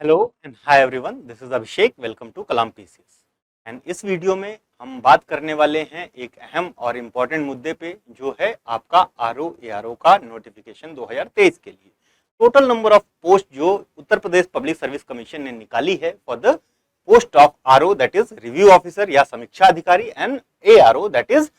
Hello and hi everyone, this is Abhishek. Welcome to Kalam PCS. And इस video में हम बात करने वाले हैं एक अहम और इम्पॉर्टेंट मुद्दे पे, जो है आपका आरओ एआरओ का नोटिफिकेशन 2023 के लिए। टोटल नंबर ऑफ पोस्ट जो Uttar Pradesh public service commission ने निकाली है for the post of RO, that is review officer या समीक्षा अधिकारी, and ARO that is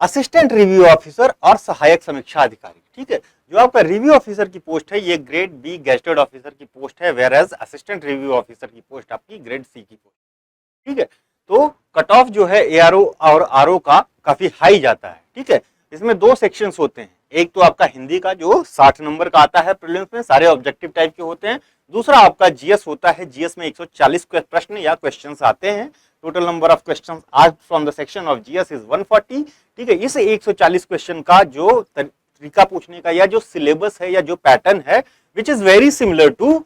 assistant review officer और सहायक समीक्षा अधिकारी। ठीक है, जो आपका रिव्यू ऑफिसर की पोस्ट है ये ग्रेड बी गेजेटेड ऑफिसर की पोस्ट है, whereas assistant review officer की पोस्ट आपकी ग्रेड सी की पोस्ट। ठीक है, तो कट ऑफ जो है एआरओ और आरओ का काफी हाई जाता है। ठीक है, इसमें दो सेक्शंस होते हैं, एक तो आपका हिंदी का जो 60 नंबर का आता है प्रीलिम्स में, सारे ऑब्जेक्टिव टाइप के होते हैं। दूसरा आपका जीएस होता है, जीएस में 140 प्रश्न या क्वेश्चंस आते हैं। टोटल नंबर ऑफ क्वेश्चंस आज from the section of GS is 140। ठीक है, इस 140 क्वेश्चन का जो तरीका पूछने का या जो सिलेबस है या जो पैटर्न है, which is very similar to,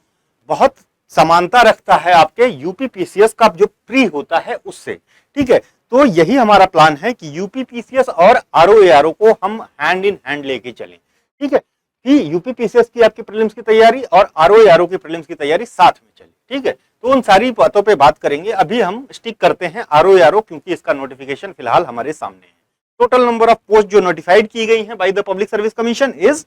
बहुत समानता रखता है आपके यूपी पीसीएस का जो प्री होता है उससे। ठीक है, तो यही हमारा प्लान है कि यूपी पीसीएस और आरओ एआरओ को हम हैंड इन हैंड लेके चलें। ठीक है, कि यूपी पीसीएस की आपकी प्रीलिम्स की तैयारी और आरओ एआरओ की प्रीलिम्स की तैयारी साथ में चले। ठीक है, तो उन सारी बातों पे बात करेंगे। अभी हम स्टिक करते हैं आरओ एआरओ, क्योंकि इसका नोटिफिकेशन फिलहाल हमारे सामने है। टोटल नंबर ऑफ पोस्ट जो नोटिफाइड की गई है by the public service commission is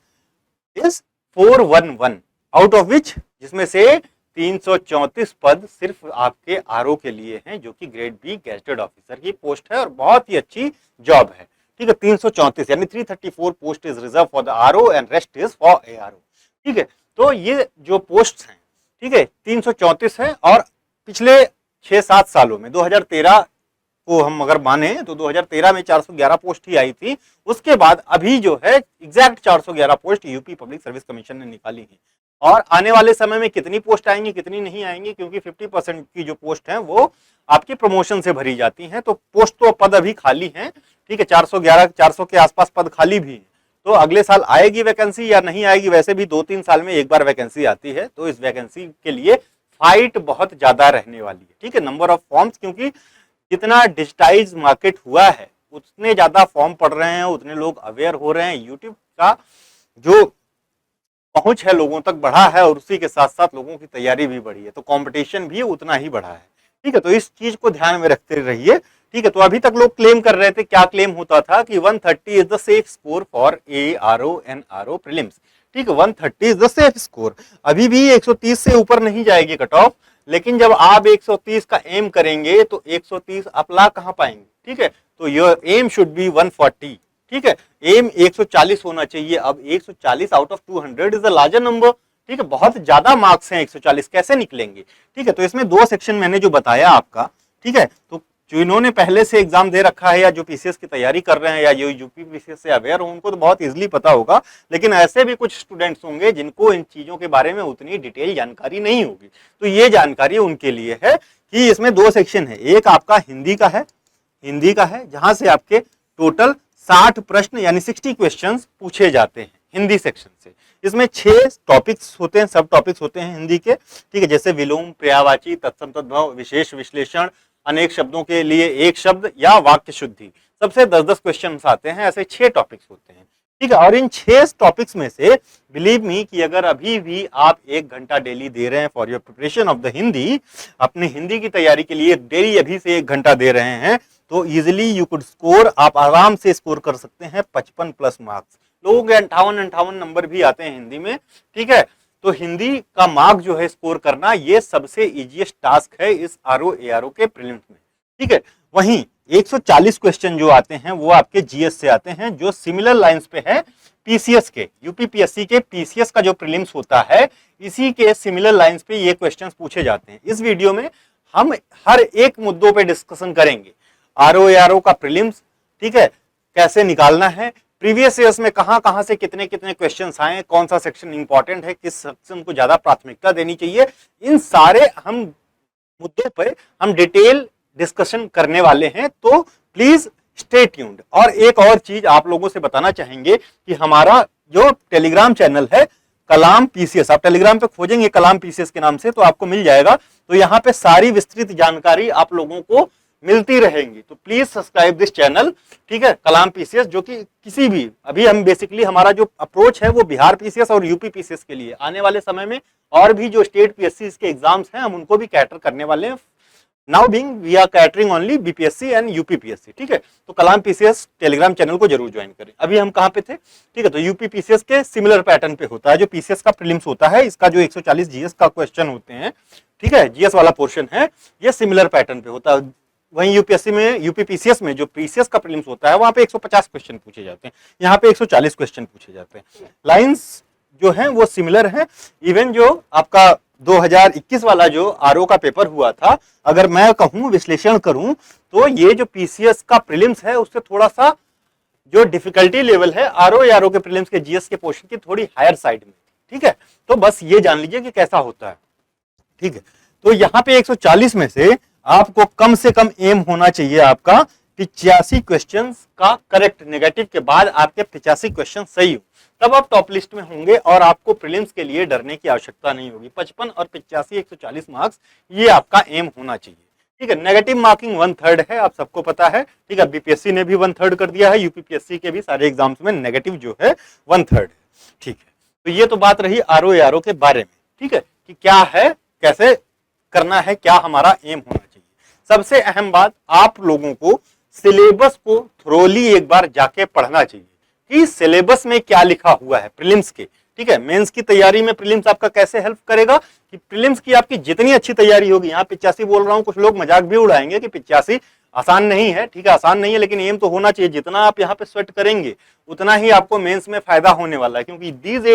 411, out of which, जिसमें से 334 पद सिर्फ आपके आरओ के लिए हैं, जो कि ग्रेड बी गेजेटेड ऑफिसर की पोस्ट है और बहुत ही अच्छी जॉब है। ठीक है, 334 यानी 334 post is reserve for the RO and rest is for ARO. ठीक है, तो ये जो पोस्ट हैं, ठीक है, 334 है। और पिछले 6-7 सालों में 2013 को हम अगर माने तो 2013 में 411 पोस्ट ही आई थी। उसके बाद अभी जो है exact 411 post UP public service commission ने निकाली है। और आने वाले समय में कितनी पोस्ट आएंगी कितनी नहीं आएंगी, क्योंकि 50% की जो पोस्ट है वो आपकी प्रमोशन से भरी जाती हैं, तो पोस्ट तो पद अभी खाली हैं। ठीक है, 411-400 के आसपास पद खाली भी है। तो अगले साल आएगी वैकेंसी या नहीं आएगी, वैसे भी 2-3 साल में एक बार वैकेंसी आती है, तो इस वैकेंसी के लिए फाइट बहुत ज्यादा रहने वाली है। ठीक है, नंबर ऑफ फॉर्म्स, क्योंकि जितना डिजिटाइज मार्केट हुआ है उतने ज्यादा फॉर्म पड़ रहे हैं, उतने लोग अवेयर हो रहे हैं, यूट्यूब का जो पहुंच है लोगों तक बढ़ा है और उसी के साथ साथ लोगों की तैयारी भी बढ़ी है, तो कंपटीशन भी उतना ही बढ़ा है। ठीक है, तो इस चीज को ध्यान में रखते रहिए। ठीक है, तो अभी तक लोग क्लेम कर रहे थे, क्या क्लेम होता था कि 130 is the safe score for ARO and RO prelims. ठीक है, 130 इज द सेफ स्कोर। अभी भी 130 से ऊपर नहीं जाएगी कट ऑफ, लेकिन जब आप 130 का एम करेंगे तो 130 आप ला कहां पाएंगे। ठीक है, तो योर एम शुड बी 140। ठीक है, एम 140 होना चाहिए। अब 140 out of 200 is a larger number. ठीक है, बहुत ज्यादा मार्क्स हैं, 140 कैसे निकलेंगे। ठीक है, तो इसमें दो सेक्शन मैंने जो बताया आपका। ठीक है, तो जो इन्होंने पहले से एग्जाम दे रखा है या जो पीसीएस की तैयारी कर रहे हैं या जो यूपी पीसीएस से अवेयर हो, उनको तो बहुत इजीली पता होगा, लेकिन ऐसे भी कुछ स्टूडेंट्स होंगे जिनको इन चीजों के बारे में उतनी डिटेल जानकारी नहीं होगी। तो ये जानकारी उनके लिए है कि इसमें दो सेक्शन है। एक आपका हिंदी का है जहां से आपके टोटल 60 प्रश्न यानी 60 क्वेश्चंस पूछे जाते हैं हिंदी सेक्शन से। इसमें 6 टॉपिक्स होते हैं, सब टॉपिक्स होते हैं हिंदी के। ठीक है, जैसे विलोम, पर्यायवाची, तत्सम तद्भव, विशेष विश्लेषण, अनेक शब्दों के लिए एक शब्द या वाक्य शुद्धि, सबसे 10-10 क्वेश्चन आते हैं। ऐसे 6 टॉपिक्स होते हैं। ठीक है, और इन 6 टॉपिक्स में से बिलीव मी कि अगर अभी भी आप 1 घंटा डेली दे रहे हैं for your preparation of the Hindi, अपने हिंदी की तैयारी के लिए डेली अभी से 1 घंटा दे रहे हैं, तो इजिली यू कुड स्कोर, आप आराम से स्कोर कर सकते हैं 55+ मार्क्स। लोगों के 58 नंबर भी आते हैं हिंदी में। ठीक है, तो हिंदी का मार्क जो है स्कोर करना, ये सबसे इजीएस्ट टास्क है इस आरओ एआरओ के प्रीलिम्स में। ठीक है, वहीं 140 क्वेश्चन जो आते हैं वो आपके जीएस से आते हैं, जो सिमिलर लाइंस पे है पीसीएस के, यूपीपीएससी के पीसीएस का जो प्रीलिम्स होता है, इसी के सिमिलर लाइंस पे ये क्वेश्चंस पूछे जाते हैं। इस वीडियो में हम हर एक मुद्दों पे डिस्कशन करेंगे। आरओ एआरओ का प्रीलिम्स, ठीक है, कैसे निकालना है, प्रीवियस ईयर्स में कहां से कितने क्वेश्चंस आए, कौन सा सेक्शन इंपॉर्टेंट है, किस सेक्शन को ज्यादा प्राथमिकता देनी चाहिए, इन सारे हम मुद्दों पर हम डिटेल डिस्कशन करने वाले हैं। तो प्लीज स्टे ट्यून्ड। और एक और चीज आप लोगों से बताना चाहेंगे कि हमारा जो टेलीग्राम चैनल है कलाम पीसीएस, आप टेलीग्राम पे खोजेंगे कलाम पीसीएस के नाम से तो आपको मिल जाएगा। तो यहाँ पे सारी विस्तृत जानकारी आप लोगों को मिलती रहेंगी। तो प्लीज सब्सक्राइब दिस चैनल, ठीक है, कलाम पीसीएस, जो कि किसी भी, अभी हम बेसिकली हमारा जो अप्रोच है वो बिहार पीसीएस और यूपी पीसीएस के लिए, आने वाले समय में और भी जो स्टेट पीएससी के एग्जाम्स हैं हम उनको भी कैटर करने वाले हैं। Now being we are catering only BPSC and UPPSC, ठीक है। तो कलाम पीसीएस टेलीग्राम चैनल को जरूर ज्वाइन करें। अभी हम कहां पे थे, ठीक है, तो यूपी पीसीएस के सिमिलर पैटर्न पे होता है जो पीसीएस का प्रीलिम्स होता है, इसका जो 140 जीएस का क्वेश्चन होते हैं, ठीक है, जीएस वाला पोर्शन है, ये सिमिलर पैटर्न पे होता है। वहीं यूपीएससी में, यूपी पीसीएस में जो पीसीएस का प्रीलिम्स होता है वहां पे 150 क्वेश्चन पूछे जाते हैं, यहाँ पे 140 क्वेश्चन पूछे जाते हैं। लाइंस जो है वो सिमिलर है। इवन जो आपका 2021 वाला जो आरओ का पेपर हुआ था, अगर मैं कहूं विश्लेषण करूं तो ये जो पीसीएस का प्रीलिम्स है उससे थोड़ा सा जो डिफिकल्टी लेवल है आरओ के प्रीलिम्स के जीएस के पोर्शन की थोड़ी हायर साइड में, ठीक है। तो बस ये जान लीजिए कि कैसा होता है, ठीक है। तो यहाँ पे 140 में से आपको कम से कम एम होना चाहिए आपका 85 क्वेश्चंस का करेक्ट, नेगेटिव के बाद आपके 85 क्वेश्चन सही हो, तब आप टॉप लिस्ट में होंगे और आपको प्रीलिम्स के लिए डरने की आवश्यकता नहीं होगी। 55 और 85 140 मार्क्स ये आपका एम होना चाहिए, ठीक है। नेगेटिव मार्किंग 1/3 है, आप सबको पता है, ठीक है। बीपीएससी ने भी 1/3 कर दिया है, यूपीपीएससी के भी सारे एग्जाम्स में नेगेटिव जो है 1/3 है, ठीक है। तो ये तो बात रही आरओ के बारे में, ठीक है, कि क्या है, कैसे करना है, क्या हमारा एम होना चाहिए। सबसे अहम बात, आप लोगों को सिलेबस को थ्रोली एक बार जाके पढ़ना चाहिए कि सिलेबस में क्या लिखा हुआ है प्रीलिम्स के, ठीक है। मेंस की तैयारी में प्रीलिम्स आपका कैसे हेल्प करेगा कि प्रीलिम्स की आपकी जितनी अच्छी तैयारी होगी, यहाँ 85 बोल रहा हूँ, कुछ लोग मजाक भी उड़ाएंगे कि 85 आसान नहीं है, ठीक है, आसान नहीं है, लेकिन एम तो होना चाहिए। जितना आप यहाँ पे स्वेट करेंगे उतना ही आपको मेंस में फायदा होने वाला है, क्योंकि दीज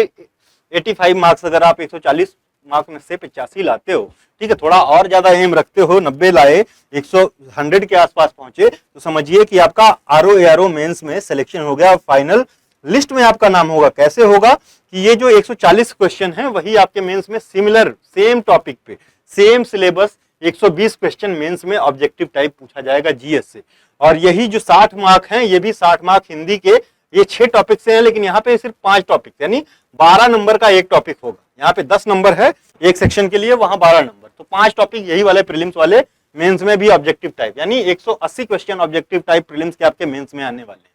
85 मार्क्स अगर आप 140 मार्क्स में से 85 लाते हो, ठीक है, थोड़ा और ज्यादा एम रखते हो, 90 लाए, 100 के आसपास पहुंचे, तो समझिए कि आपका आरओ मेंस में सिलेक्शन हो गया, फाइनल लिस्ट में आपका नाम होगा। कैसे होगा कि ये जो 140 क्वेश्चन है वही आपके मेंस में सिमिलर, सेम टॉपिक पे, सेम सिलेबस, 120 क्वेश्चन मेंस में ऑब्जेक्टिव टाइप पूछा जाएगा जीएस से। और यही जो 60 मार्क हैं, ये भी 60 मार्क हिंदी के, ये 6 टॉपिक से हैं, लेकिन यहाँ पे सिर्फ 5 टॉपिक, यानी 12 नंबर का एक टॉपिक होगा। यहाँ पे 10 नंबर है एक सेक्शन के लिए, वहां 12 नंबर, तो 5 टॉपिक यही वाले प्रीलिम्स वाले मेंस में भी ऑब्जेक्टिव टाइप, यानी 180 क्वेश्चन ऑब्जेक्टिव टाइप प्रीलिम्स के आपके मेंस में आने वाले हैं,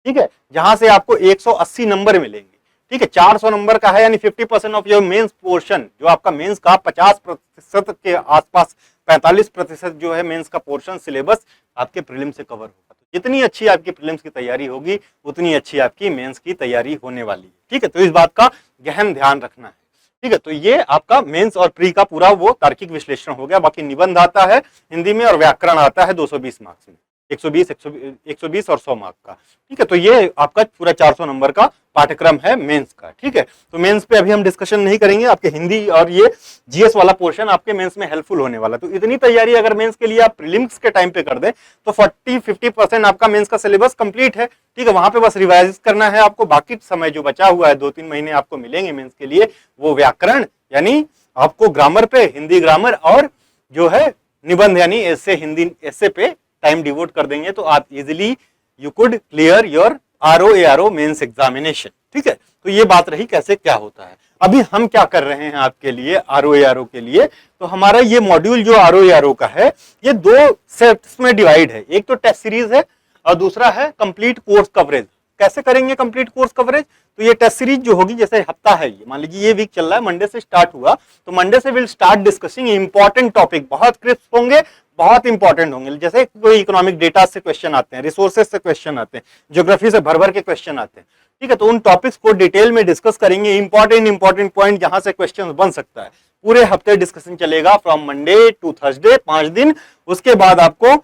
ठीक है, जहां से आपको 180 नंबर मिलेंगे, ठीक है। 400 नंबर का है, यानी 50% ऑफ योर मेंस पोर्शन, जो आपका मेंस का 50% के आसपास, 45% जो है मेंस का पोर्शन सिलेबस आपके प्रीलिम्स से कवर होगा। तो जितनी अच्छी आपकी प्रीलिम्स की तैयारी होगी उतनी अच्छी आपकी मेंस की तैयारी होने वाली है, ठीक है। तो इस बात का गहन ध्यान रखना है, ठीक है। तो ये आपका मेंस और प्री का पूरा वो तार्किक विश्लेषण हो गया। बाकी निबंध आता है हिंदी में और व्याकरण आता है 220 मार्क्स में, 120 और 100 मार्क का, ठीक है। तो ये आपका पूरा 400 नंबर का पाठ्यक्रम है मेंस का, ठीक है। तो मेंस पे अभी हम डिस्कशन नहीं करेंगे, आपके हिंदी और ये जीएस वाला पोर्शन आपके मेंस में हेल्पफुल होने वाला। तो इतनी तैयारी अगर मेंस के लिए आप प्रीलिम्स के टाइम पे कर दें तो 40-50% आपका मेंस का सिलेबस कंप्लीट है, ठीक है। वहां पे बस रिवाइज करना है आपको। बाकी समय जो बचा हुआ है 2-3 महीने आपको मिलेंगे मेंस के लिए, वो व्याकरण, यानी आपको ग्रामर पे, हिंदी ग्रामर, और जो है निबंध यानी ऐसे हिंदी ऐसे पे टाइम डिवोट कर देंगे, तो आप easily you could clear your RO mains examination, ठीक है। तो ये बात रही कैसे क्या होता है। अभी हम क्या कर रहे हैं आपके लिए आरओ के लिए, तो हमारा ये मॉड्यूल जो आरओ का है ये 2 सेट्स में डिवाइड है। एक तो टेस्ट सीरीज है और दूसरा है कंप्लीट कोर्स कवरेज। कैसे करेंगे कंप्लीट कोर्स कवरेज, तो ये टेस्ट सीरीज जो होगी, जैसे हफ्ता है ये, मान लीजिए ये वीक चल रहा है, मंडे से स्टार्ट हुआ, तो मंडे से will start discussing important topic, बहुत क्रिस्प होंगे, बहुत इंपॉर्टेंट होंगे। जैसे कोई इकोनॉमिक डेटा से क्वेश्चन आते हैं, रिसोर्सेज से क्वेश्चन आते हैं, ज्योग्राफी से भर भर के क्वेश्चन आते हैं, ठीक है। तो उन टॉपिक्स को डिटेल में डिस्कस करेंगे, इंपॉर्टेंट पॉइंट जहां से क्वेश्चन बन सकता है। पूरे हफ्ते डिस्कशन चलेगा फ्रॉम मंडे टू थर्सडे, 5 दिन। उसके बाद आपको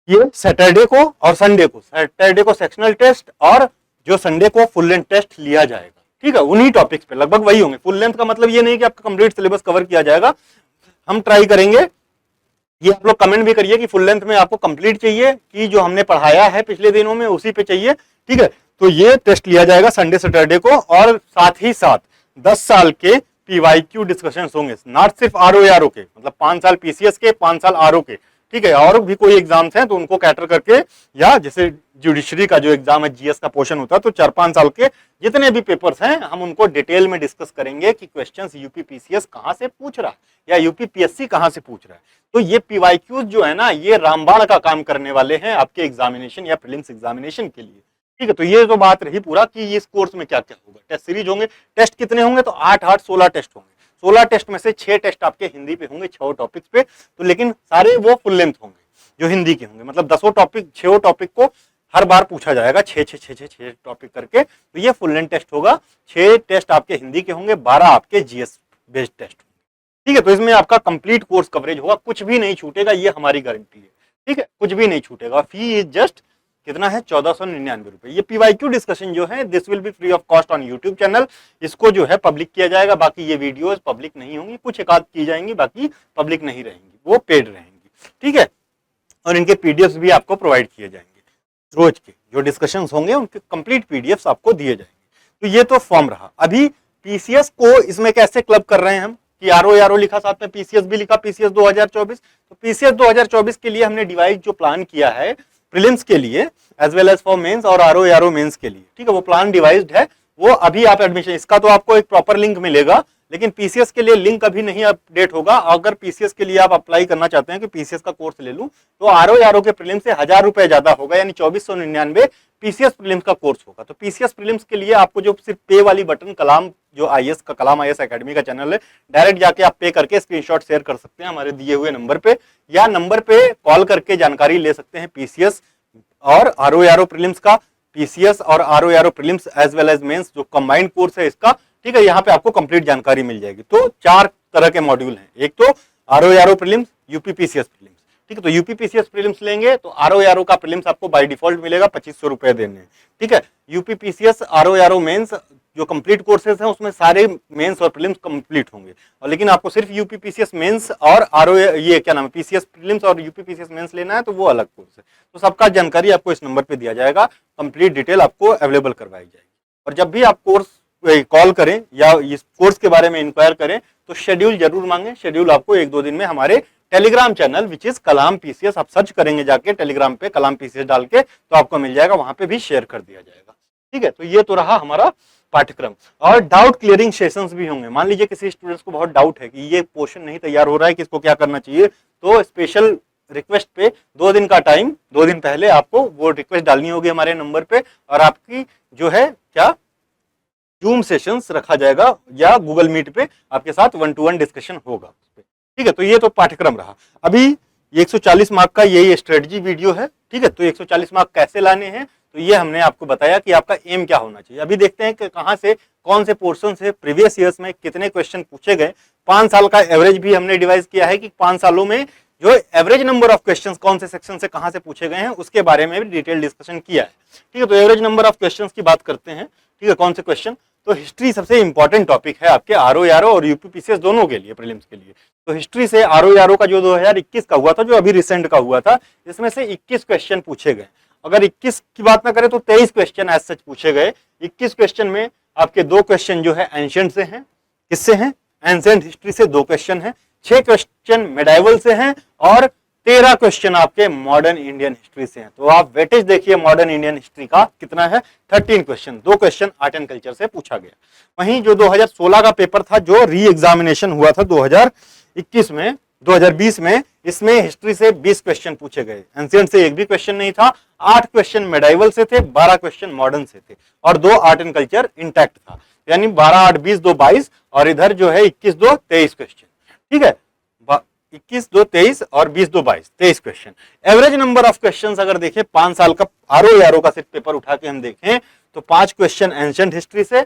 ये सैटरडे को और संडे को, सैटरडे को सेक्शनल टेस्ट और जो संडे को फुल लेंथ टेस्ट लिया जाएगा, ठीक है। उन्हीं टॉपिक्स पे लगभग वही होंगे। फुल लेंथ का मतलब ये नहीं कि आपका कंप्लीट सिलेबस कवर किया जाएगा, हम ट्राई करेंगे, ये आप लोग कमेंट भी करिए कि फुल लेंथ में आपको कंप्लीट चाहिए कि जो हमने पढ़ाया है पिछले दिनों में उसी पे चाहिए, ठीक है। तो ये टेस्ट लिया जाएगा संडे सैटरडे को, और साथ ही साथ 10 साल के पीवाईक्यू डिस्कशंस होंगे, नॉट सिर्फ आरओ के, मतलब 5 साल पीसीएस के, 5 साल आरओ के, ठीक है, और भी कोई एग्जाम्स हैं तो उनको कैटर करके, या जैसे जुडिशरी का जो एग्जाम है जीएस का पोर्शन होता है, तो 4-5 साल के जितने भी पेपर्स हैं हम उनको डिटेल में डिस्कस करेंगे कि क्वेश्चंस यूपी पीसीएस कहां से पूछ रहा है या यूपी पीएससी कहां से पूछ रहा है। तो ये पीवाईक्यूज जो है ना, ये रामबाण का काम करने वाले हैं आपके एग्जामिनेशन या प्रीलिम्स एग्जामिनेशन के लिए। ठीक है, तो ये तो बात रही पूरा कि इस कोर्स में क्या क्या होगा। टेस्ट सीरीज होंगे, टेस्ट कितने होंगे, तो 8-8 16 टेस्ट होंगे। 16 टेस्ट में से 6 टेस्ट आपके हिंदी पे होंगे, 6 टॉपिक्स पे, तो लेकिन सारे वो फुल लेंथ होंगे जो हिंदी के होंगे, मतलब 10 टॉपिक 6 टॉपिक को हर बार पूछा जाएगा, 6 टॉपिक करके, तो ये फुल लेंथ टेस्ट होगा। 6 टेस्ट आपके हिंदी के होंगे, 12 आपके जीएस बेस्ड टेस्ट होंगे। ठीक है, तो इसमें आपका कंप्लीट कोर्स कवरेज होगा, कुछ भी नहीं छूटेगा, ये हमारी गारंटी है। ठीक है, कुछ भी नहीं छूटेगा। फी इज जस्ट कितना है, 1499 रुपए। ये पीवाईक्यू डिस्कशन जो है this will be free of cost on YouTube channel. इसको जो है पब्लिक किया जाएगा, बाकी ये वीडियोस पब्लिक नहीं होंगी, कुछ एक आध की जाएंगी, बाकी पब्लिक नहीं रहेंगी, वो पेड रहेंगी। ठीक है, और इनके पीडीएफ भी आपको प्रोवाइड किए जाएंगे। रोज के जो डिस्कशंस होंगे उनके कंप्लीट पीडीएफ आपको दिए जाएंगे। तो ये तो फॉर्म रहा। अभी पीसीएस को इसमें कैसे क्लब कर रहे हैं हम, कि आरओ लिखा, साथ में पीसीएस भी लिखा, पीसीएस 2024। तो पीसीएस 2024 के लिए हमने डिवाइड जो प्लान किया है प्रीलिम्स के लिए as well as for mains और आरओ मेंस के लिए, ठीक है, वो प्लान डिवाइस्ड है। वो अभी आप एडमिशन, इसका तो आपको एक प्रॉपर लिंक मिलेगा, लेकिन पीसीएस के लिए लिंक अभी नहीं अपडेट होगा। अगर पीसीएस के लिए आप अप्लाई करना चाहते हैं कि पीसीएस का कोर्स ले लूं, तो आरओ के प्रीलिम्स से 1000 रुपए ज्यादा होगा, यानी 2499 पीसीएस प्रीलिम्स का कोर्स होगा। तो पीसीएस प्रीलिम्स के लिए आपको जो सिर्फ पे वाली बटन, कलाम जो आईएएस का, कलाम आईएएस एकेडमी का चैनल है, डायरेक्ट जाके आप पे करके स्क्रीनशॉट शेयर कर सकते हैं हमारे दिए हुए नंबर पे, या नंबर पे कॉल करके जानकारी ले सकते हैं पीसीएस और आरओ प्रीलिम्स का, पीसीएस और RO prelims as well as mains जो कंबाइंड कोर्स है इसका। ठीक है, यहाँ पे आपको कंप्लीट जानकारी मिल जाएगी। तो 4 तरह के मॉड्यूल हैं, एक तो RO prelims, UP PCS prelims. ठीक है, तो यूपी पीसीएस प्रीलिम्स लेंगे तो आरओ का प्रीलिम्स आपको बाय डिफॉल्ट मिलेगा, 2500 रुपए देने। ठीक है, यूपी पीसीएस आरओ मेंस जो कंप्लीट कोर्सेज हैं उसमें सारे मेंस और प्रीलिम्स कंप्लीट होंगे, और लेकिन आपको सिर्फ यूपी पीसीएस मेंस और आरओ, ये क्या नाम है, पीसीएस प्रीलिम्स और यूपी पीसीएस मेंस लेना है, तो वो अलग कोर्स है। तो सबका जानकारी आपको इस नंबर पे दिया जाएगा, कंप्लीट डिटेल आपको अवेलेबल करवाई जाएगी। और जब भी आप कोर्स कॉल करें या इस कोर्स के बारे में इंक्वायर करें तो शेड्यूल जरूर मांगे। शेड्यूल आपको 1-2 दिन में हमारे Telegram channel which is Kalam PCS, आप सर्च करेंगे जाके टेलीग्राम पे कलाम पीसीएस डाल के, तो आपको मिल जाएगा, वहां पे भी शेयर कर दिया जाएगा। ठीक है, तो ये तो रहा हमारा पाठ्यक्रम। और डाउट क्लियरिंग सेशंस भी होंगे। मान लीजिए किसी स्टूडेंट्स को बहुत डाउट है कि ये पोर्शन नहीं तैयार हो रहा है कि इसको क्या करना चाहिए, तो स्पेशल रिक्वेस्ट पे 2 दिन का टाइम, 2 दिन पहले आपको वो रिक्वेस्ट डालनी होगी हमारे नंबर पे, और आपकी जो है क्या जूम सेशंस रखा जाएगा या गूगल मीट पे आपके साथ 1-to-1 डिस्कशन होगा। ठीक है, तो ये तो पाठ्यक्रम रहा। अभी 140 मार्क का यही स्ट्रेटजी वीडियो है। ठीक है, तो 140 मार्क कैसे लाने हैं, तो ये हमने आपको बताया कि आपका एम क्या होना चाहिए। अभी देखते हैं कि कहां से कौन से पोर्शन से प्रीवियस ईयर्स में कितने क्वेश्चन पूछे गए। 5 साल का एवरेज भी हमने डिवाइस किया है कि 5 सालों में जो एवरेज नंबर ऑफ क्वेश्चंस कौन से सेक्शन से कहां से पूछे गए हैं, उसके बारे में भी डिटेल डिस्कशन किया है। ठीक है, तो एवरेज नंबर ऑफ क्वेश्चंस की बात करते हैं। ठीक है, कौन से क्वेश्चन, तो हिस्ट्री सबसे इंपॉर्टेंट टॉपिक है आपके आरओ और यूपी पीसीएस दोनों के लिए, प्रीलिम्स के लिए। तो हिस्ट्री से आरओ का जो 2021 का हुआ था, जो अभी रिसेंट का हुआ था, इसमें से 21 क्वेश्चन पूछे गए। अगर 21 की बात ना करें तो 23 क्वेश्चन एज सच पूछे गए। 21 क्वेश्चन में आपके 2 क्वेश्चन जो है एंशिएंट से हैं। किससे हैं, एंशिएंट हिस्ट्री से 2 क्वेश्चन हैं, 6 क्वेश्चन मेडाइवल से हैं, और 13 क्वेश्चन आपके मॉडर्न इंडियन हिस्ट्री से हैं। तो आप वेटेज देखिए मॉडर्न इंडियन हिस्ट्री का कितना है, 13 question, 2 question art and culture से पूछा गया। वहीं जो 2016 का पेपर था, जो री एग्जामिनेशन हुआ था 2021 में, 2020 में, इसमें हिस्ट्री से 20 क्वेश्चन पूछे गए, एंशिएंट से एक भी क्वेश्चन नहीं था। 8 क्वेश्चन मेडाइवल से थे, 12 क्वेश्चन मॉडर्न से थे, और 2 आर्ट एंड कल्चर इंटैक्ट था, यानी 12, 8, 20, 2, 22, और इधर जो है 21, 2, 23 क्वेश्चन। ठीक है, 21, 2, 23 और 20, 2, 22, 23 question. Average number of questions अगर देखें 5 साल का आरओ का सिर्फ पेपर उठा के हम देखें तो 5 क्वेश्चन एंशिएंट हिस्ट्री से,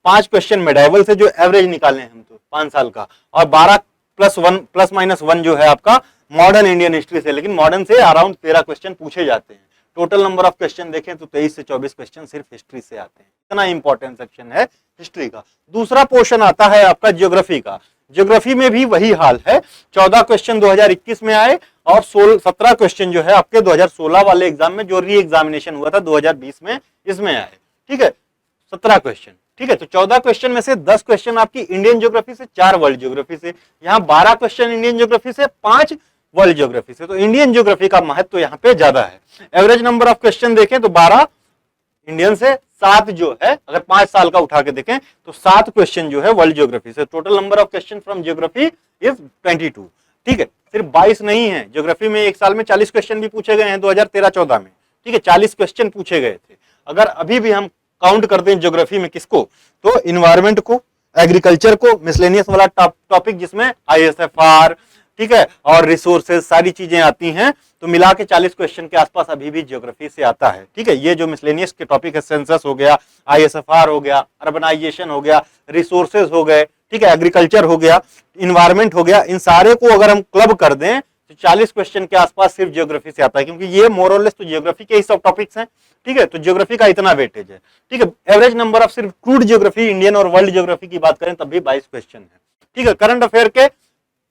5 क्वेश्चन मेडाइवल से, जो एवरेज निकाले हम तो 5 साल का, और 12 +1 जो है आपका मॉडर्न इंडियन हिस्ट्री से। लेकिन मॉडर्न से अराउंड 13 क्वेश्चन पूछे जाते हैं। टोटल नंबर ऑफ क्वेश्चन देखें तो 23 से 24 क्वेश्चन सिर्फ हिस्ट्री से आते हैं। इतना इंपॉर्टेंट सेक्शन है हिस्ट्री का। दूसरा पोर्शन आता है आपका ज्योग्राफी का। ज्योग्राफी में भी वही हाल है, 14 क्वेश्चन 2021 में आए, और 17 क्वेश्चन जो है आपके 2016 वाले एग्जाम में, जो री एग्जामिनेशन हुआ था 2020 में, इसमें आए। ठीक है, 17 क्वेश्चन। ठीक है, तो 14 क्वेश्चन में से 10 क्वेश्चन आपकी इंडियन ज्योग्राफी से, 4 वर्ल्ड ज्योग्राफी से। यहाँ 12 क्वेश्चन इंडियन ज्योग्राफी से, 5 वर्ल्ड ज्योग्राफी से। तो इंडियन ज्योग्राफी का महत्व तो यहाँ पे ज्यादा है। एवरेज नंबर ऑफ क्वेश्चन देखें तो 12 इंडियन से, 7 जो है अगर 5 साल का उठा के देखें तो 7 क्वेश्चन जो है वर्ल्ड ज्योग्राफी से। Total number of question from geography is 22। ठीक है, सिर्फ 22 नहीं है, ज्योग्राफी में एक साल में 40 क्वेश्चन भी पूछे गए हैं 2013-14 में। ठीक है, 40 क्वेश्चन पूछे गए थे। अगर अभी भी हम काउंट कर दें ज्योग्राफी में किसको, तो इन्वायरमेंट को, एग्रीकल्चर को, मिसलेनियस वाला टॉपिक जिसमें ISFR, ठीक है, और रिसोर्सेज सारी चीजें आती हैं, तो मिला के 40 क्वेश्चन के आसपास अभी भी ज्योग्राफी से आता है। ठीक है, ये जो मिसलेनियस के टॉपिक है, सेंसस हो गया, ISFR हो गया, अर्बनाइजेशन हो गया, रिसोर्सेज हो गए, ठीक है, एग्रीकल्चर हो गया, इन्वायरमेंट हो गया, इन सारे को अगर हम क्लब कर दें तो 40 क्वेश्चन के आसपास सिर्फ ज्योग्राफी से आता है, क्योंकि ये मोर और लेस तो ज्योग्राफी के ही सब टॉपिक्स हैं। ठीक है, तो ज्योग्राफी का इतना वेटेज है। ठीक है, एवरेज नंबर ऑफ सिर्फ क्रूड ज्योग्राफी, इंडियन और वर्ल्ड ज्योग्राफी की बात करें तब भी 22 क्वेश्चन है। ठीक है, करंट अफेयर के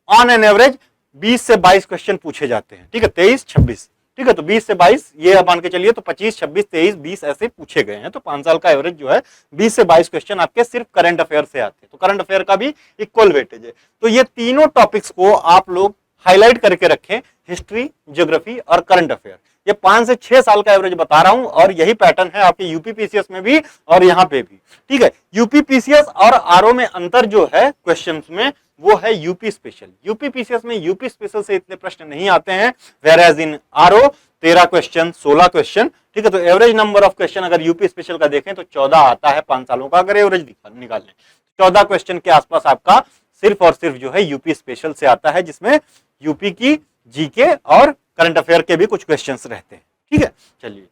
ऑन एन एवरेज 20 से 22 क्वेश्चन पूछे जाते हैं। ठीक है, 23-26, ठीक है, तो 20 से 22 ये मान के चलिए, तो 25, 26, 23, 20 ऐसे पूछे गए हैं। तो 5 साल का एवरेज जो है 20 से 22 क्वेश्चन आपके सिर्फ करंट अफेयर से आते हैं। तो करंट अफेयर का भी इक्वल वेटेज है। तो ये तीनों टॉपिक्स को आप लोग हाईलाइट करके रखें, हिस्ट्री, ज्योग्राफी और करंट अफेयर। ये 5 से 6 साल का एवरेज बता रहा हूं, और यही पैटर्न है आपके यूपीपीसीएस में भी और यहाँ पे भी। ठीक है, यूपीपीसीएस और आरओ में अंतर जो है क्वेश्चंस में, वो है यूपी स्पेशल। यूपीपीसीएस में यूपी स्पेशल से इतने प्रश्न नहीं आते हैं, where in RO 13 question, 16 question. ठीक है, तो एवरेज नंबर ऑफ क्वेश्चन अगर यूपी स्पेशल का देखें तो 14 आता है 5 सालों का अगर एवरेज निकाल लें। 14 क्वेश्चन के आसपास आपका सिर्फ और सिर्फ जो है यूपी स्पेशल से आता है, जिसमें यूपी की जीके और करंट अफेयर के भी कुछ क्वेश्चंस रहते हैं। ठीक है, चलिए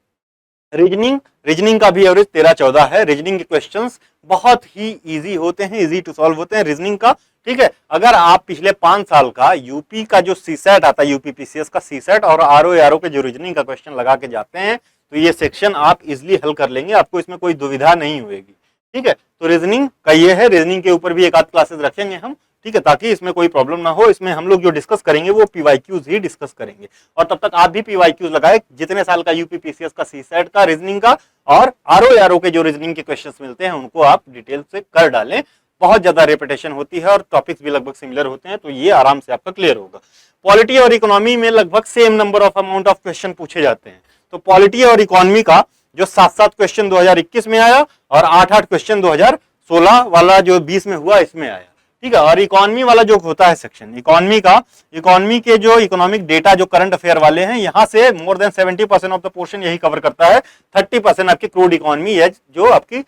रीजनिंग का भी एवरेज 13-14 है। रीजनिंग के क्वेश्चंस बहुत ही इजी होते हैं, इजी टू सॉल्व होते हैं रीजनिंग का। ठीक है, अगर आप पिछले 5 साल का यूपी का जो सीसेट आता है, यूपीपीसीएस का सीसेट और आरओ के जो रीजनिंग का क्वेश्चन लगा के जाते हैं, तो ये सेक्शन आप इजिली हल कर लेंगे, आपको इसमें कोई दुविधा नहीं होगी। ठीक है, तो रीजनिंग का ये है, रीजनिंग के ऊपर भी एक आध क्लासेस रखेंगे हम। ठीक है, ताकि इसमें कोई प्रॉब्लम ना हो। इसमें हम लोग जो डिस्कस करेंगे वो पीवाईक्यूज ही डिस्कस करेंगे, और तब तक आप भी पीवाईक्यूज लगाए, जितने साल का यूपीपीसीएस का सीसेट का रीजनिंग का और आरओ के जो रीजनिंग के क्वेश्चंस मिलते हैं उनको आप डिटेल से कर डालें। बहुत ज्यादा रेपिटेशन होती है और टॉपिक्स भी लगभग सिमिलर होते हैं, तो ये आराम से आपका क्लियर होगा। पॉलिटी और इकोनॉमी में लगभग same number of amount of question पूछे जाते हैं। तो पॉलिटी और इकोनॉमी का जो 7-7 क्वेश्चन 2021 में आया और 8-8 क्वेश्चन 2016 वाला जो 20 में हुआ इसमें आया। ठीक है, और इकोनॉमी वाला जो होता है सेक्शन इकोनॉमी के जो इकोनॉमिक डेटा जो करंट अफेयर वाले हैं, यहाँ से more than 70% of the portion यही कवर करता है। 30% आपकी क्रूड इकोनॉमी है, जो आपकी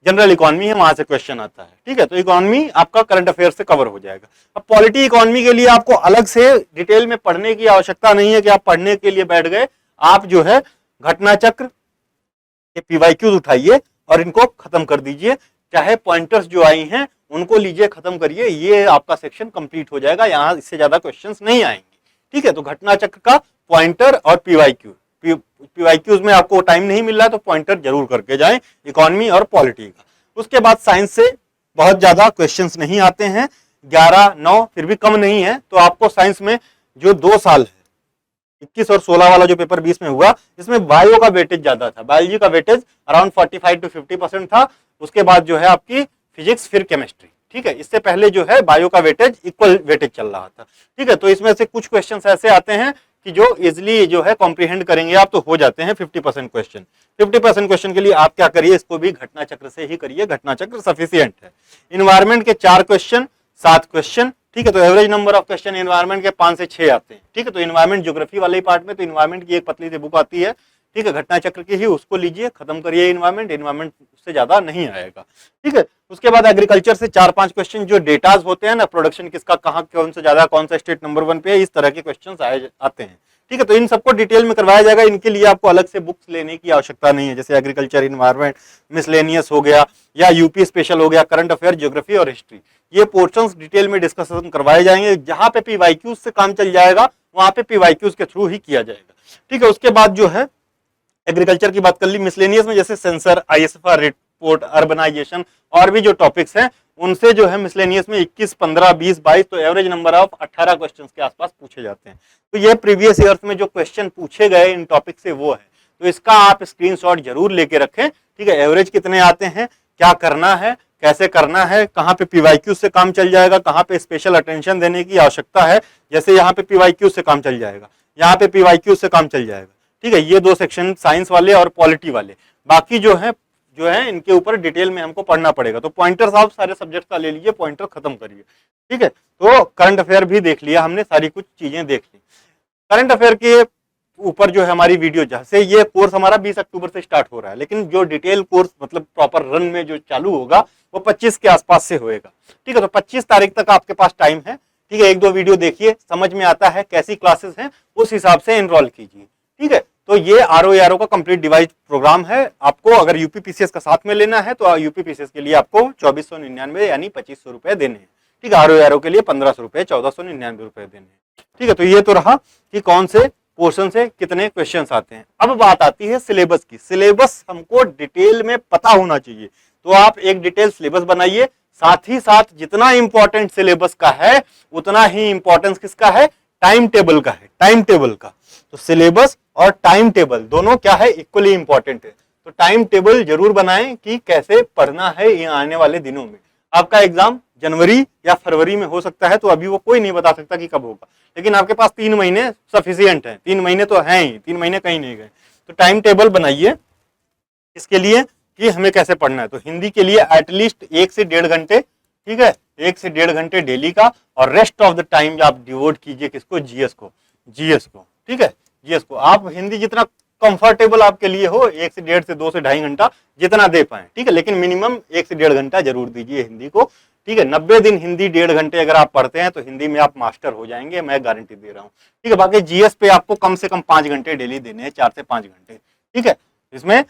जनरल इकोनॉमी है, वहां से क्वेश्चन आता है। ठीक है, तो इकोनॉमी आपका करंट अफेयर से कवर हो जाएगा। अब पॉलिटी इकोनॉमी के लिए आपको अलग से डिटेल में पढ़ने की आवश्यकता नहीं है कि आप पढ़ने के लिए बैठ गए। आप जो है घटना चक्र के पीवाईक्यूज उठाइए और इनको खत्म कर दीजिए, चाहे पॉइंटर्स जो आई हैं उनको लीजिए, खत्म करिए, ये आपका सेक्शन कंप्लीट हो जाएगा। यहाँ इससे ज्यादा क्वेश्चंस नहीं आएंगे। ठीक है, तो घटना चक्र का पॉइंटर और पीवाईक्यूज में आपको टाइम नहीं मिल रहा है तो पॉइंटर जरूर करके जाएं, इकोनॉमी और पॉलिटी का। उसके बाद साइंस से बहुत ज्यादा क्वेश्चंस नहीं आते हैं, 11-9 फिर भी कम नहीं है। तो आपको साइंस में जो 2 साल है, 21 और 16 वाला जो पेपर 20 में हुआ, इसमें बायो का वेटेज ज्यादा था। बायोलॉजी का वेटेज अराउंड 45 to 50% था। उसके बाद जो है आपकी फिजिक्स, फिर केमिस्ट्री। ठीक है, इससे पहले जो है बायो का वेटेज इक्वल वेटेज चल रहा था। ठीक है, तो इसमें से कुछ क्वेश्चंस ऐसे आते हैं कि जो इजिली जो है कॉम्प्रीहेंड करेंगे आप तो हो जाते हैं 50% क्वेश्चन। 50% क्वेश्चन के लिए आप क्या करिए, इसको भी घटना चक्र से ही करिए, घटना चक्र सफिशिएंट है। इन्वायरमेंट के 4 क्वेश्चन, 7 क्वेश्चन। ठीक है, तो average number of question environment के 5 से 6 आते हैं। ठीक है, तो इन्वायरमेंट ज्योग्राफी वाले पार्ट में तो इन्वायरमेंट की एक पतली सी बुक आती है। ठीक है, घटना चक्र की ही, उसको लीजिए, खत्म करिए। इन्वायरमेंट उससे ज्यादा नहीं आएगा। ठीक है, उसके बाद एग्रीकल्चर से 4-5 क्वेश्चन जो डेटाज होते हैं ना, प्रोडक्शन किसका कहाँ, कौन से ज्यादा, कौन सा स्टेट नंबर 1 पे है, इस तरह के क्वेश्चन आते हैं। ठीक है, तो इन सबको डिटेल में करवाया जाएगा। इनके लिए आपको अलग से बुक्स लेने की आवश्यकता नहीं है, जैसे एग्रीकल्चर, इन्वायरमेंट, मिसलेनियस हो गया, या यूपी स्पेशल हो गया, करंट अफेयर, ज्योग्राफी और हिस्ट्री। ये पोर्शंस डिटेल में डिस्कशन करवाए जाएंगे। जहां पे पीवाईक्यूज से काम चल जाएगा वहां पे पीवाईक्यूज के थ्रू ही किया जाएगा। ठीक है, उसके बाद जो है एग्रीकल्चर की बात कर ली। मिसलेनियस में जैसे सेंसर, ISFR रिपोर्ट, अर्बनाइजेशन और भी जो टॉपिक्स हैं उनसे जो है मिसलेनियस में 21, 15, 20, 22 तो एवरेज नंबर ऑफ 18 क्वेश्चंस के आसपास पूछे जाते हैं। तो ये प्रीवियस ईयर्स में जो क्वेश्चन पूछे गए इन टॉपिक से वो है, तो इसका आप स्क्रीनशॉट जरूर लेके रखें। ठीक है, एवरेज कितने आते हैं, क्या करना है, कैसे करना है, कहाँ पे पीवाईक्यू से काम चल जाएगा, कहाँ पे स्पेशल अटेंशन देने की आवश्यकता है। जैसे यहाँ पे पीवाईक्यू से काम चल जाएगा, यहाँ पे पीवाईक्यू से काम चल जाएगा, ठीक है। ये दो सेक्शन साइंस वाले और पॉलिटी वाले, बाकी जो है इनके ऊपर डिटेल में हमको पढ़ना पड़ेगा। तो पॉइंटर्स आप सारे सब्जेक्ट का ले लीजिए, पॉइंटर खत्म करिए, ठीक है। तो करंट अफेयर भी देख लिया हमने, सारी कुछ चीजें देख ली। करंट अफेयर के ऊपर जो है हमारी वीडियो, जैसे ये कोर्स हमारा 20 अक्टूबर से स्टार्ट हो रहा है, लेकिन जो डिटेल कोर्स मतलब प्रॉपर रन में जो चालू होगा वो 25 के आसपास से होएगा, ठीक है। तो 25 तारीख तक आपके पास टाइम है, ठीक है। एक दो वीडियो देखिए, समझ में आता है कैसी क्लासेस हैं, उस हिसाब से एनरोल कीजिए, ठीक है। तो ये आरओ का कंप्लीट डिवाइस प्रोग्राम है। आपको अगर यूपीपीसीएस का साथ में लेना है तो यूपीपीसीएस के लिए आपको 2499 यानी 2500 रुपए देने हैं, ठीक है। आरओ के लिए 1500 रुपए, 1499 रुपए देने हैं, ठीक है। तो ये तो रहा कि कौन से पोर्शन से कितने क्वेश्चंस आते हैं। अब बात आती है सिलेबस की। सिलेबस हमको डिटेल में पता होना चाहिए, तो आप एक डिटेल सिलेबस बनाइए। साथ ही साथ जितना इंपॉर्टेंट सिलेबस का है उतना ही इंपॉर्टेंस किसका है, टाइम टेबल का है, टाइम टेबल का। तो सिलेबस और टाइम टेबल दोनों क्या है, इक्वली इंपॉर्टेंट है। तो टाइम टेबल जरूर बनाएं कि कैसे पढ़ना है ये आने वाले दिनों में। आपका एग्जाम जनवरी या फरवरी में हो सकता है, तो अभी वो कोई नहीं बता सकता कि कब होगा, लेकिन आपके पास 3 महीने सफिशियंट है, 3 महीने तो हैं ही, 3 महीने कहीं नहीं गए। तो टाइम टेबल बनाइए इसके लिए कि हमें कैसे पढ़ना है। तो हिंदी के लिए एटलीस्ट 1 से 1.5 घंटे, ठीक है, 1 से 1.5 घंटे डेली का, और रेस्ट ऑफ द टाइम आप डिवोट कीजिए किसको, जीएस को, ठीक है। जीएस को आप हिंदी जितना कंफर्टेबल आपके लिए हो, 1 से 1.5 से 2 से 2.5 घंटा जितना दे पाए, ठीक है, लेकिन मिनिमम 1 से 1.5 घंटा जरूर दीजिए हिंदी को, ठीक है। 90 दिन हिंदी 1.5 घंटे अगर आप पढ़ते हैं तो हिंदी में आप मास्टर हो जाएंगे, मैं गारंटी दे रहा हूँ, ठीक है। बाकी जीएस पे आपको कम से कम 5 घंटे डेली देने हैं, 4 से 5 घंटे, ठीक है। इसमें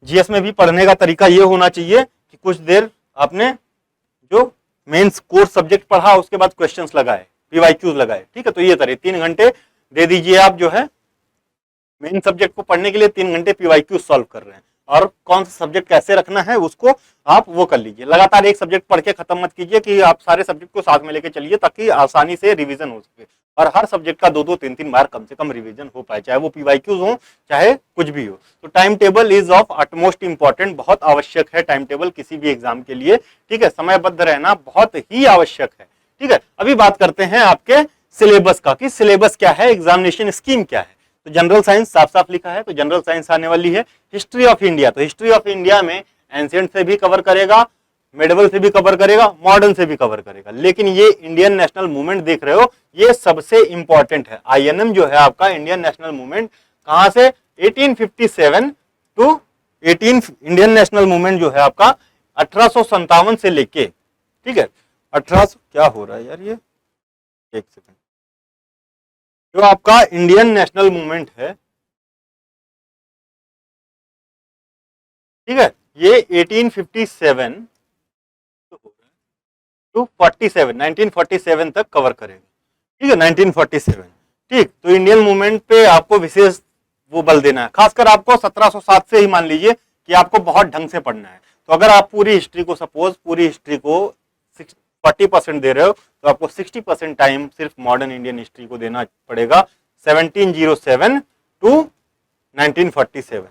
जीएस में भी पढ़ने का तरीका ये होना चाहिए कि कुछ देर आपने जो मेंस कोर्स सब्जेक्ट पढ़ा उसके बाद क्वेश्चंस लगाए, पीवाईक्यूज लगाए, ठीक है। तो ये तरह 3 घंटे दे दीजिए आप जो है मेन सब्जेक्ट को पढ़ने के लिए, 3 घंटे पीवाईक्यू सॉल्व कर रहे हैं, और कौन सा सब्जेक्ट कैसे रखना है उसको आप वो कर लीजिए। लगातार एक सब्जेक्ट पढ़ के खत्म मत कीजिए कि आप सारे सब्जेक्ट को साथ में लेके चलिए, ताकि आसानी से रिवीजन हो सके, और हर सब्जेक्ट का 2-2, 3-3 बार कम से कम रिवीजन हो पाए, चाहे वो पीवाईक्यूज हो चाहे कुछ भी हो। तो time table is of utmost important, बहुत आवश्यक है टाइम टेबल किसी भी एग्जाम के लिए, ठीक है। समयबद्ध रहना बहुत ही आवश्यक है, ठीक है। अभी बात करते हैं आपके सिलेबस का कि सिलेबस क्या है, एग्जामिनेशन स्कीम क्या है। तो जनरल साइंस साफ साफ लिखा है, तो जनरल साइंस आने वाली है। हिस्ट्री ऑफ इंडिया, तो हिस्ट्री ऑफ इंडिया में एंशिएंट से भी कवर करेगा, मेडिवल से भी कवर करेगा, मॉडर्न से भी कवर करेगा, लेकिन ये इंडियन नेशनल मूवमेंट देख रहे हो, ये सबसे इंपॉर्टेंट है। आईएनएम जो है आपका इंडियन नेशनल मूवमेंट, कहां से, 1857 टू 18, इंडियन नेशनल मूवमेंट जो है आपका 1857 से लेके, ठीक है, 1800 क्या हो रहा है यार, ये एक सेकंड, जो आपका इंडियन नेशनल मूवमेंट है, ठीक है, ये 1857 टू 47, 1947 तक कवर करेगा, ठीक है, 1947, ठीक। तो इंडियन मूवमेंट पे आपको विशेष वो बल देना है, खासकर आपको 1707 से ही मान लीजिए कि आपको बहुत ढंग से पढ़ना है। तो अगर आप पूरी हिस्ट्री को, सपोज पूरी हिस्ट्री को 40% दे रहे हो, तो आपको 60% टाइम सिर्फ मॉडर्न इंडियन हिस्ट्री को देना पड़ेगा, 1707 टू 1947।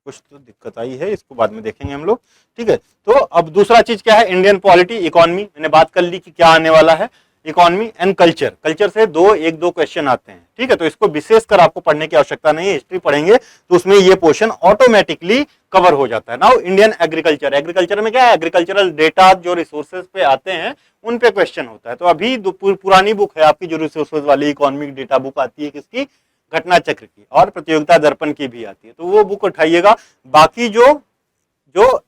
कुछ तो दिक्कत आई है, इसको बाद में देखेंगे हम लोग, ठीक है। तो अब दूसरा चीज क्या है, इंडियन पॉलिटी, इकोनॉमी, मैंने बात कर ली कि क्या आने वाला है, इकोनॉमी एंड कल्चर। कल्चर से 1-2 क्वेश्चन आते हैं, ठीक है। तो इसको विशेषकर आपको पढ़ने की आवश्यकता नहीं है, हिस्ट्री पढ़ेंगे तो उसमें ये पोर्शन ऑटोमेटिकली कवर हो जाता है। नाउ इंडियन एग्रीकल्चर, एग्रीकल्चर में क्या है, एग्रीकल्चरल डेटा जो रिसोर्सेज पे आते हैं उन पे क्वेश्चन होता है। तो अभी पुरानी बुक है आपकी जो रिसोर्सेज वाली इकोनॉमिक डेटा बुक आती है, किसकी, घटना चक्र की, और प्रतियोगिता दर्पण की भी आती है, तो वो बुक उठाइएगा। बाकी जो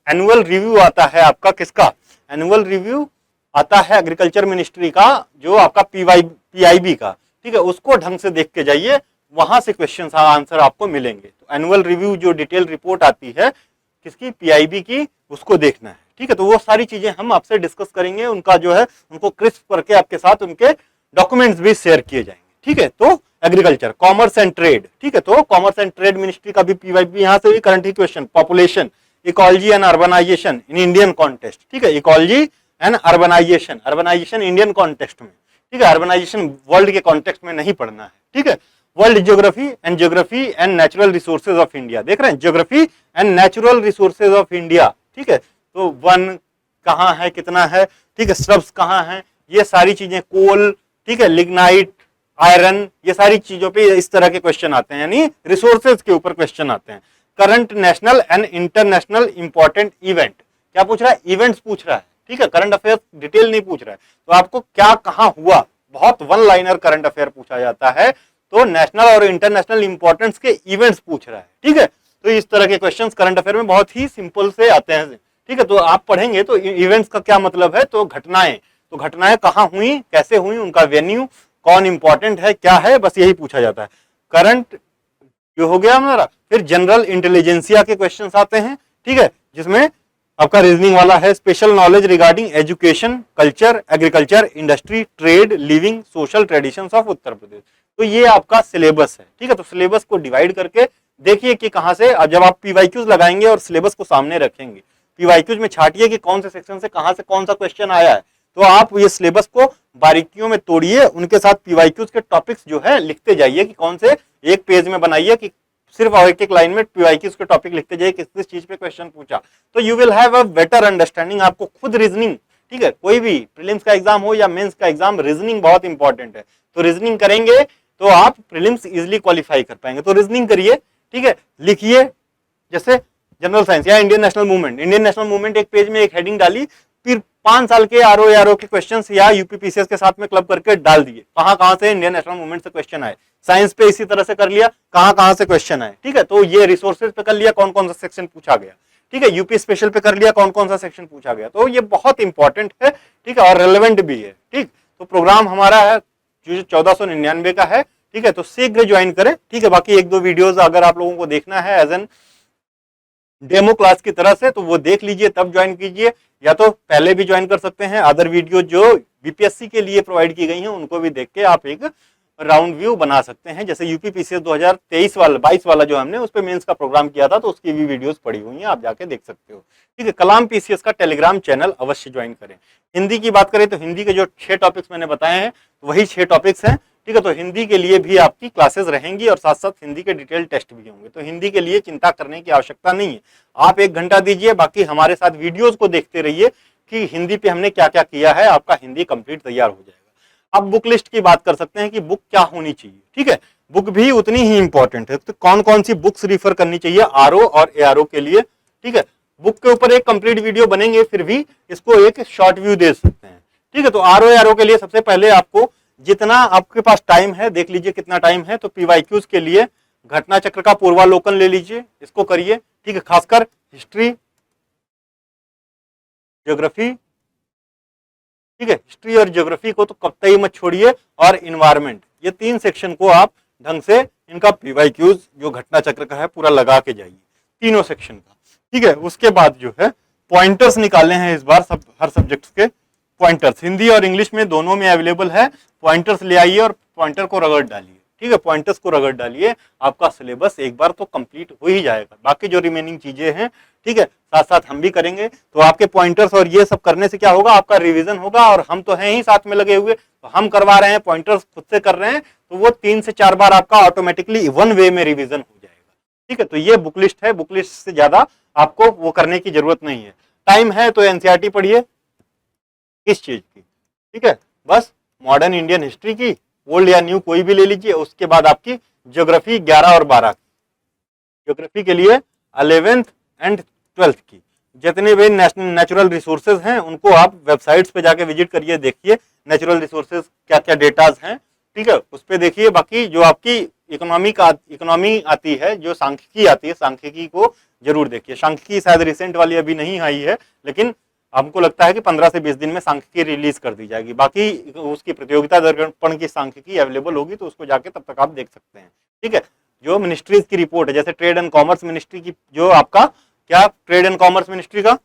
एनुअल रिव्यू आता है आपका, किसका एनुअल रिव्यू आता है, एग्रीकल्चर मिनिस्ट्री का, जो आपका पीआईबी का, ठीक है, उसको ढंग से देख के जाइए, वहां से क्वेश्चन आंसर आपको मिलेंगे। तो एनुअल रिव्यू जो डिटेल रिपोर्ट आती है किसकी, पीआईबी की, उसको देखना है, ठीक है। तो वो सारी चीजें हम आपसे डिस्कस करेंगे, उनका जो है उनको क्रिस्प करके आपके साथ उनके डॉक्यूमेंट्स भी शेयर किए जाएंगे, ठीक है। तो एग्रीकल्चर, कॉमर्स एंड ट्रेड, ठीक है, तो कॉमर्स एंड ट्रेड मिनिस्ट्री का भी पीवाईबी, यहां से भी current question, population, ecology and urbanisation in Indian context, ठीक है, ecology and urbanisation, urbanisation Indian context में, ठीक है, अर्बनाइजेशन वर्ल्ड के कॉन्टेक्स्ट में नहीं पढ़ना है, ठीक है। World geography and natural resources of India, देख रहे हैं, geography and natural resources of India, ठीक है। तो वन, कहाँ है, कितना है, ठीक है, स्ट्रब्स कहाँ है, ये सारी चीजें, कोल, ठीक है, लिग्नाइट, आयरन, ये सारी चीजों पे इस तरह के क्वेश्चन आते हैं, यानी रिसोर्सेज के ऊपर क्वेश्चन आते हैं। Current national and international important event, क्या पूछ रहा है, इवेंट्स पूछ रहा है, ठीक है, करंट अफेयर डिटेल नहीं पूछ रहा है। तो आपको क्या कहां हुआ, बहुत वन लाइनर करंट अफेयर पूछा जाता है, तो नेशनल और इंटरनेशनल इंपॉर्टेंस के इवेंट्स पूछ रहा है, ठीक है। तो इस तरह के क्वेश्चंस करंट अफेयर में बहुत ही सिंपल से आते हैं, ठीक है। तो आप पढ़ेंगे तो इवेंट्स का क्या मतलब है, तो घटनाएं कहां हुई, कैसे हुई, उनका वेन्यू, कौन इंपॉर्टेंट है, क्या है, बस यही पूछा जाता है। करंट जो हो गया हमारा, फिर जनरल इंटेलिजेंसिया के क्वेश्चंस आते हैं, ठीक है, जिसमें आपका रीजनिंग वाला है, special knowledge regarding education, culture, agriculture, industry, trade, living, social traditions of Uttar Pradesh. तो ये आपका सिलेबस है, ठीक है। तो सिलेबस को डिवाइड करके देखिए कि कहां से, अब जब आप पीवाईक्यूज लगाएंगे और सिलेबस को सामने रखेंगे, पीवाईक्यूज में छाटिए कि कौन से सेक्शन से कहां से कौन सा क्वेश्चन आया है, तो आप ये सिलेबस को बारीकियों में तोड़िए, उनके साथ पीवाईक्यूज के टॉपिक्स जो है लिखते जाइए कि कौन से, एक पेज में बनाइए कि सिर्फ एक एक लाइन में पीवाईक्यूज के टॉपिक लिखते जाइए, किस किस चीज पे क्वेश्चन पूछा, तो you will have a better understanding. आपको खुद रीजनिंग, ठीक है, कोई भी प्रीलिम्स का एग्जाम हो या मेंस का एग्जाम, रीजनिंग बहुत इंपॉर्टेंट है। तो रीजनिंग करेंगे तो आप प्रीलिम्स इजिली क्वालिफाई कर पाएंगे। तो रीजनिंग करिए, ठीक है, लिखिए, जैसे जनरल साइंस या Indian national movement, Indian national movement एक पेज में एक हेडिंग डाली, फिर 5 साल के आरओ के क्वेश्चंस या यूपीपीसीएस के साथ में क्लब करके डाल दिए, कहां कहां से इंडियन नेशनल मूवमेंट से क्वेश्चन आए। साइंस पे इसी तरह से कर लिया, कहां कहां से क्वेश्चन आए, ठीक है। तो ये रिसोर्सेज पे कर लिया, कौन कौन सा सेक्शन पूछा गया, ठीक है। यूपी स्पेशल पे कर लिया, कौन कौन सा सेक्शन पूछा गया। तो ये बहुत इंपॉर्टेंट है, ठीक है, और रेलेवेंट भी है, ठीक। तो प्रोग्राम हमारा है जो 1499 का है, ठीक है। तो शीघ्र ज्वाइन करें, ठीक है। बाकी एक दो वीडियोस अगर आप लोगों को देखना है एज एन डेमो क्लास की तरह से, तो वो देख लीजिए, तब ज्वाइन कीजिए, या तो पहले भी ज्वाइन कर सकते हैं। अदर वीडियो जो बीपीएससी के लिए प्रोवाइड की गई हैं उनको भी देख के आप एक राउंड व्यू बना सकते हैं। जैसे यूपीपीसीएस 2023 वाला 22 वाला जो हमने उस पे मेंस का प्रोग्राम किया था, तो उसकी भी वीडियोस पड़ी हुई हैं, आप जाके देख सकते हो, ठीक है। कलाम पीसीएस का टेलीग्राम चैनल अवश्य ज्वाइन करें। हिंदी की बात करें तो हिंदी के जो 6 टॉपिक्स मैंने बताए हैं वही 6 टॉपिक्स हैं, ठीक है। तो हिंदी के लिए भी आपकी क्लासेस रहेंगी और साथ साथ हिंदी के डिटेल टेस्ट भी होंगे। तो हिंदी के लिए चिंता करने की आवश्यकता नहीं है, आप 1 घंटा दीजिए, बाकी हमारे साथ वीडियोस को देखते रहिए कि हिंदी पे हमने क्या क्या किया है, आपका हिंदी कंप्लीट तैयार हो जाएगा। अब बुक लिस्ट की बात कर सकते हैं कि बुक क्या होनी चाहिए, ठीक है। बुक भी उतनी ही इंपॉर्टेंट है, तो कौन कौन सी बुक्स रिफर करनी चाहिए आरओ और एआरओ के लिए, ठीक है। बुक के ऊपर एक कंप्लीट वीडियो बनेंगे, फिर भी इसको एक शॉर्ट व्यू दे सकते हैं, ठीक है। तो आरओ एआरओ के लिए सबसे पहले आपको जितना आपके पास टाइम है, देख लीजिए कितना टाइम है। तो पीवाईक्यूज के लिए घटना चक्र का पूर्वालोकन ले लीजिए, इसको करिए, ठीक है। खासकर हिस्ट्री, ज्योग्राफी, ठीक है, हिस्ट्री और ज्योग्राफी को तो कतई मत छोड़िए, और इन्वायरमेंट, ये 3 सेक्शन को आप ढंग से इनका पीवाईक्यूज जो घटना चक्र का है पूरा लगा के जाइए, तीनों सेक्शन का, ठीक है। उसके बाद जो है पॉइंटर्स निकाले हैं इस बार हर सब्जेक्ट के पॉइंटर्स, हिंदी और इंग्लिश में दोनों में अवेलेबल है। पॉइंटर्स ले आइए और पॉइंटर को रगड़ डालिए, ठीक है। पॉइंटर्स को रगड़ डालिए, आपका सिलेबस एक बार तो कंप्लीट हो ही जाएगा। बाकी जो रिमेनिंग चीजें हैं, ठीक है, साथ साथ हम भी करेंगे। तो आपके पॉइंटर्स और ये सब करने से क्या होगा, आपका रिवीजन होगा, और हम तो हैं ही साथ में लगे हुए, तो हम करवा रहे हैं, पॉइंटर्स खुद से कर रहे हैं, तो वो 3 से 4 बार आपका ऑटोमेटिकली वन वे में रिवीजन हो जाएगा, ठीक है। तो ये बुक लिस्ट है, बुक लिस्ट से ज्यादा आपको वो करने की जरूरत नहीं है। टाइम है तो एनसीईआरटी पढ़िए, किस चीज की, ठीक है, बस मॉडर्न इंडियन हिस्ट्री की, ओल्ड या न्यू कोई भी ले लीजिए। उसके बाद आपकी ज्योग्राफी 11 और 12 की, ज्योग्राफी के लिए 11th एंड 12th की जितने भी नेचुरल रिसोर्सेज हैं उनको आप वेबसाइट्स पे जाके विजिट करिए, देखिए नेचुरल रिसोर्सेज क्या क्या डेटाज हैं, ठीक है, उस पे देखिए। बाकी जो आपकी इकोनॉमी आती है, जो सांख्यिकी आती है, सांख्यिकी को जरूर देखिए। सांख्यिकी शायद रिसेंट वाली अभी नहीं आई है, लेकिन हमको लगता है कि 15 से 20 दिन में सांख्यिकी रिलीज कर दी जाएगी। बाकी उसकी प्रतियोगिता दर्पण की सांख्यिकी अवेलेबल होगी, तो उसको जाके तब तक आप देख सकते हैं, ठीक है। जो मिनिस्ट्रीज की रिपोर्ट है, जैसे ट्रेड एंड कॉमर्स मिनिस्ट्री की, जो आपका क्या ट्रेड एंड कॉमर्स मिनिस्ट्री का,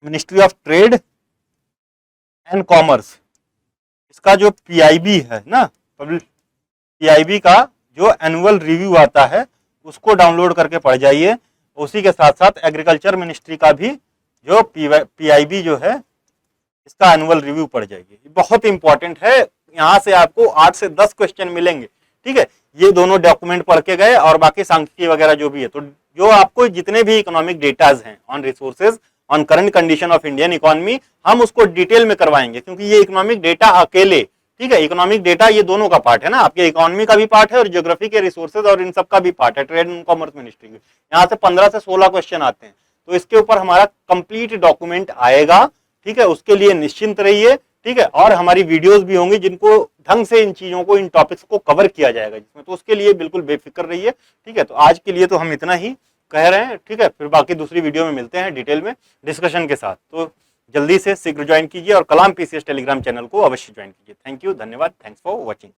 ministry of trade and commerce, इसका जो पीआईबी है ना, पीआईबी का जो एनुअल रिव्यू आता है उसको डाउनलोड करके पढ़ जाइए। उसी के साथ साथ एग्रीकल्चर मिनिस्ट्री का भी जो पीआईबी जो है इसका एनुअल रिव्यू पढ़ जाइए, बहुत इंपॉर्टेंट है। यहाँ से आपको 8 से 10 क्वेश्चन मिलेंगे, ठीक है। ये दोनों डॉक्यूमेंट पढ़ के गए, और बाकी सांख्यिकी वगैरह जो भी है, तो जो आपको जितने भी इकोनॉमिक डेटाज हैं on resources, on current condition of Indian economy, हम उसको डिटेल में करवाएंगे, क्योंकि ये इकोनॉमिक डेटा अकेले, ठीक है, इकोनॉमिक डेटा ये दोनों का पार्ट है ना, आपके इकोनॉमी का भी पार्ट है और ज्योग्राफी के रिसोर्सेज और इन सब का भी पार्ट है, ट्रेड एंड कॉमर्स मिनिस्ट्री के। यहाँ से 15 से 16 क्वेश्चन आते हैं, तो इसके ऊपर हमारा कंप्लीट डॉक्यूमेंट आएगा, ठीक है, उसके लिए निश्चिंत रहिए, ठीक है। और हमारी वीडियोस भी होंगी जिनको ढंग से इन चीजों को, इन टॉपिक्स को कवर किया जाएगा जिसमें, तो उसके लिए बिल्कुल बेफिक्र रहिए, ठीक है। तो आज के लिए तो हम इतना ही कह रहे हैं, ठीक है, फिर बाकी दूसरी वीडियो में मिलते हैं डिटेल में डिस्कशन के साथ। तो जल्दी से शीघ्र ज्वाइन कीजिए और कलाम पीसीएस टेलीग्राम चैनल को अवश्य ज्वाइन कीजिए। थैंक यू, धन्यवाद, थैंक्स फॉर वॉचिंग।